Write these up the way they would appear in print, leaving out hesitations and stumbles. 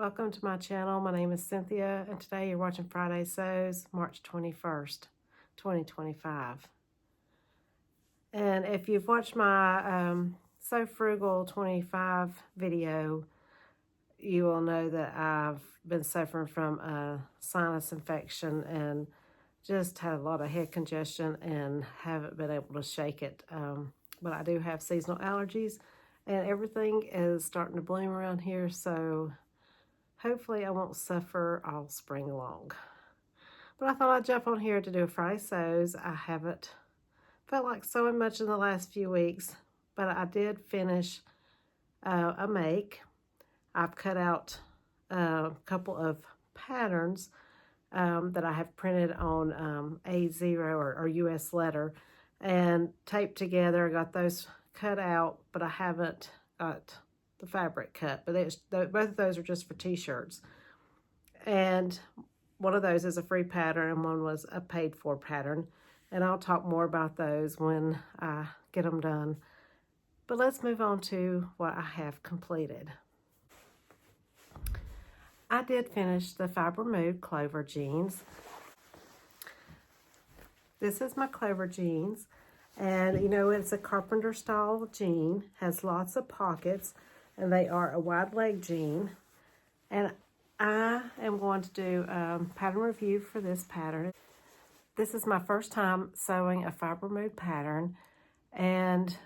Welcome to my channel. My name is Cynthia, and today you're watching Friday Sews, March 21st, 2025. And if you've watched my Sew Frugal 25 video, you will know that I've been suffering from a sinus infection and just had a lot of head congestion and haven't been able to shake it. But I do have seasonal allergies, and everything is starting to bloom around here, so hopefully I won't suffer all spring long. But I thought I'd jump on here to do a Friday Sews. I haven't felt like sewing much in the last few weeks, but I did finish a make. I've cut out a couple of patterns that I have printed on A0 or US letter and taped together. I got those cut out, but I haven't got the fabric cut, but both of those are just for t-shirts, and one of those is a free pattern and one was a paid for pattern, and I'll talk more about those when I get them done. But let's move on to what I have completed. I did finish the FibreMood Clover Jeans. This is my Clover Jeans, and you know, it's a carpenter style jean, has lots of pockets, and they are a wide leg jean. And I am going to do a pattern review for this pattern. This is my first time sewing a FibreMood pattern, and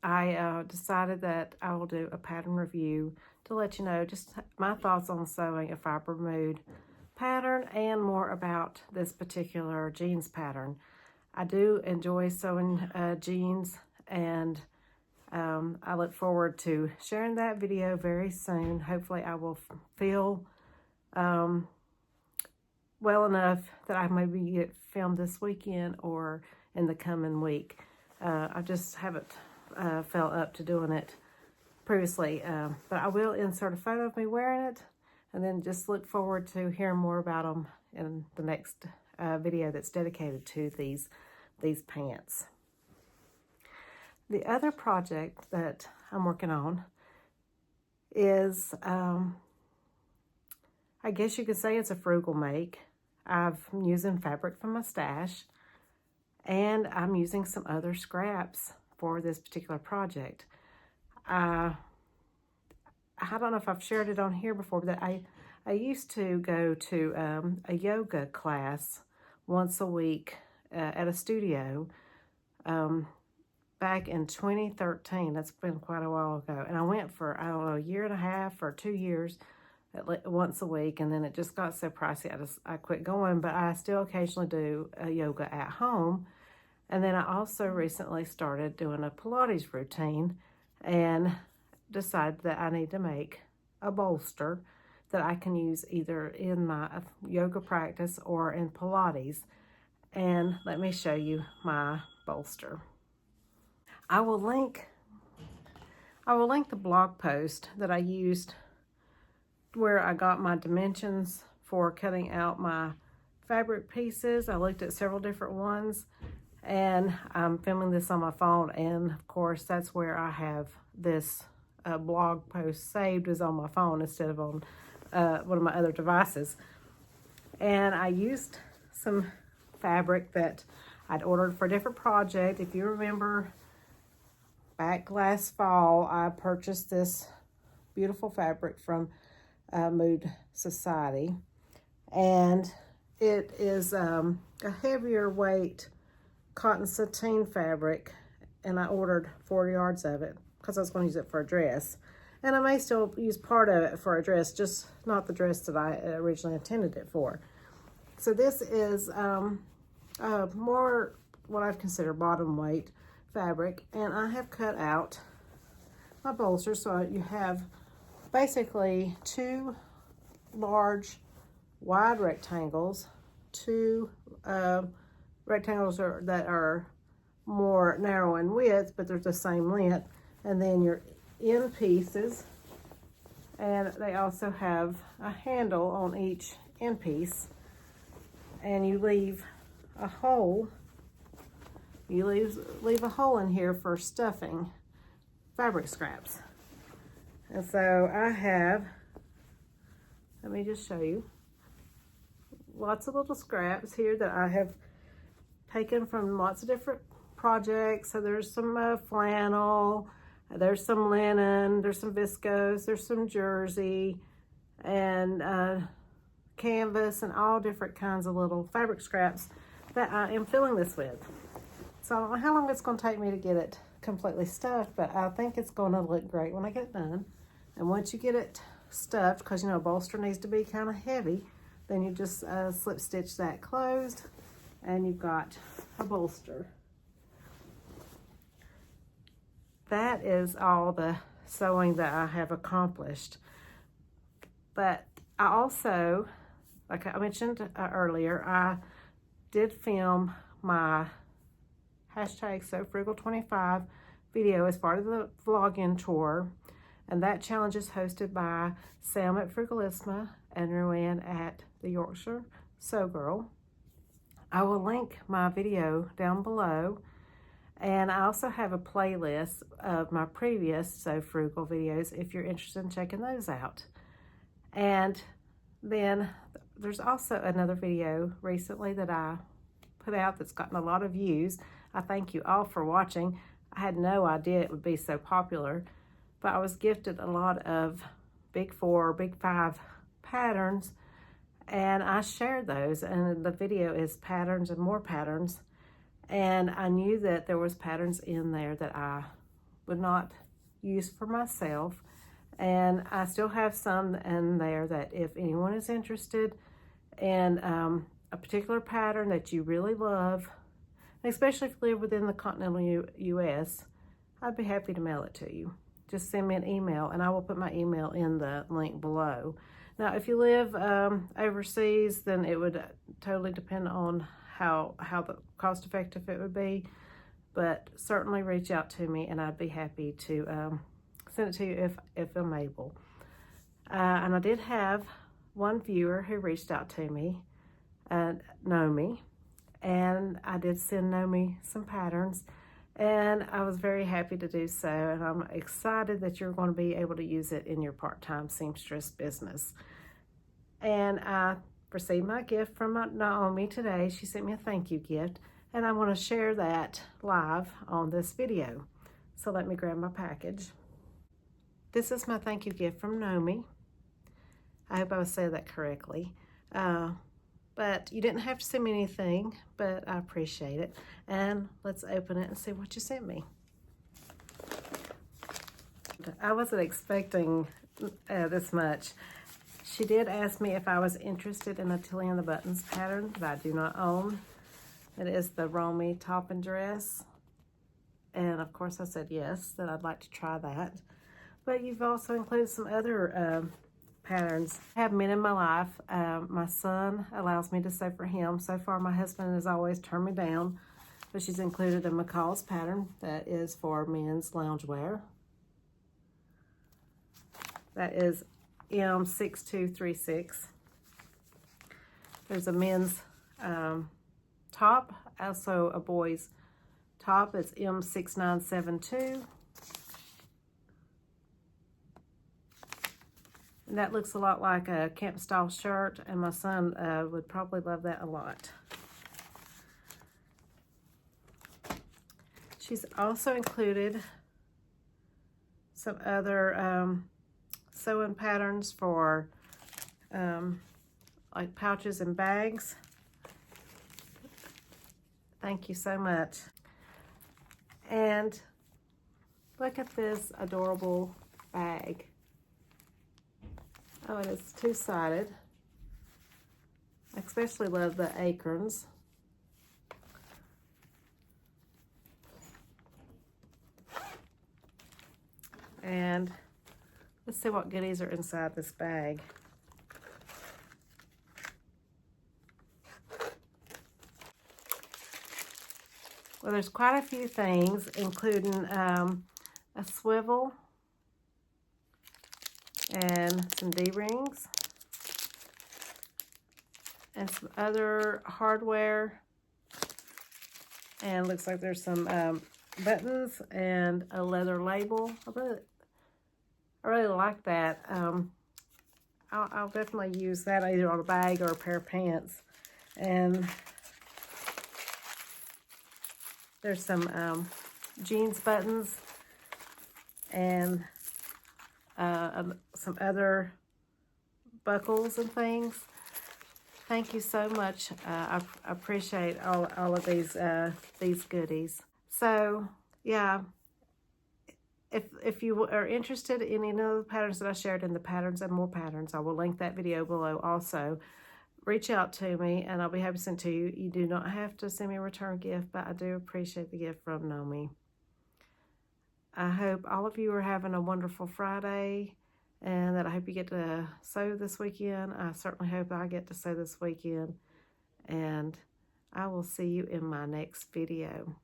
I decided that I will do a pattern review to let you know just my thoughts on sewing a FibreMood pattern and more about this particular jeans pattern. I do enjoy sewing jeans, and I look forward to sharing that video very soon. Hopefully I will feel well enough that I maybe get filmed this weekend or in the coming week. I just haven't felt up to doing it previously, but I will insert a photo of me wearing it, and then just look forward to hearing more about them in the next video that's dedicated to these pants. The other project that I'm working on is, I guess you could say it's a frugal make. I'm using fabric from my stash, and I'm using some other scraps for this particular project. I don't know if I've shared it on here before, but I used to go to a yoga class once a week at a studio. Back in 2013, that's been quite a while ago. And I went for, I don't know, a year and a half or 2 years, once a week. And then it just got so pricey, I quit going. But I still occasionally do yoga at home. And then I also recently started doing a Pilates routine and decided that I need to make a bolster that I can use either in my yoga practice or in Pilates. And let me show you my bolster. I will link the blog post that I used where I got my dimensions for cutting out my fabric pieces. I looked at several different ones, and I'm filming this on my phone, and of course that's where I have this blog post saved, is on my phone instead of on one of my other devices. And I used some fabric that I'd ordered for a different project. If you remember, back last fall, I purchased this beautiful fabric from Mood Society, and it is a heavier weight cotton sateen fabric, and I ordered 40 yards of it because I was going to use it for a dress, and I may still use part of it for a dress, just not the dress that I originally intended it for. So this is more what I'd consider bottom weight fabric, and I have cut out my bolster. So you have basically two large wide rectangles, two rectangles that are more narrow in width, but they're the same length, and then your end pieces, and they also have a handle on each end piece, and you leave a hole. You leave a hole in here for stuffing fabric scraps. And so I have Let me just show you. Lots of little scraps here that I have taken from lots of different projects. So there's some flannel, there's some linen, there's some viscose, there's some jersey, and canvas, and all different kinds of little fabric scraps that I am filling this with. So I don't know how long it's going to take me to get it completely stuffed, but I think it's going to look great when I get it done. And once you get it stuffed, because you know a bolster needs to be kind of heavy, then you just slip stitch that closed, and you've got a bolster. That is all the sewing that I have accomplished. But I also, like I mentioned earlier, I did film my hashtag SewFrugal25 video as part of the vlogging tour. And that challenge is hosted by Sam at Frugalisma and Ruanne at the Yorkshire Sew Girl. I will link my video down below. And I also have a playlist of my previous Sew Frugal videos if you're interested in checking those out. And then there's also another video recently that I put out that's gotten a lot of views. I thank you all for watching. I had no idea it would be so popular, but I was gifted a lot of Big 4, Big 5 patterns, and I shared those, and the video is patterns and more patterns. And I knew that there was patterns in there that I would not use for myself. And I still have some in there that if anyone is interested in a particular pattern that you really love, especially if you live within the continental US, I'd be happy to mail it to you. Just send me an email, and I will put my email in the link below. Now, if you live overseas, then it would totally depend on how the cost effective it would be, but certainly reach out to me and I'd be happy to send it to you if I'm able. And I did have one viewer who reached out to me, Nomi, and I did send Nomi some patterns, and I was very happy to do so, and I'm excited that you're going to be able to use it in your part-time seamstress business. And I received my gift from Naomi today. She sent me a thank you gift, and I want to share that live on this video. So let me grab my package. This is my thank you gift from Naomi. I hope I was saying that correctly. But you didn't have to send me anything, but I appreciate it. And let's open it and see what you sent me. I wasn't expecting this much. She did ask me if I was interested in a Tilly and the Buttons pattern that I do not own. It is the Romy top and dress. And of course I said yes, that I'd like to try that. But you've also included some other patterns. I have men in my life. My son allows me to sew for him. So far my husband has always turned me down. But she's included a McCall's pattern that is for men's loungewear. That is M6236. There's a men's top, also a boy's top. It's M6972. And that looks a lot like a camp style shirt, and my son would probably love that a lot. She's also included some other sewing patterns for like pouches and bags. Thank you so much. And look at this adorable bag. Oh, and it's two-sided. I especially love the acorns. And let's see what goodies are inside this bag. Well, there's quite a few things, including a swivel and some D-rings and some other hardware. And looks like there's some buttons and a leather label. I really like that. I'll definitely use that either on a bag or a pair of pants. And there's some jeans buttons and some other buckles and things. Thank you so much. I appreciate all of these goodies. So yeah, if you are interested in any of the patterns that I shared in the Patterns and More Patterns, I will link that video below also. Reach out to me and I'll be happy to send it to you. You do not have to send me a return gift, but I do appreciate the gift from Nomi. I hope all of you are having a wonderful Friday and that I hope you get to sew this weekend. I certainly hope I get to sew this weekend. And I will see you in my next video.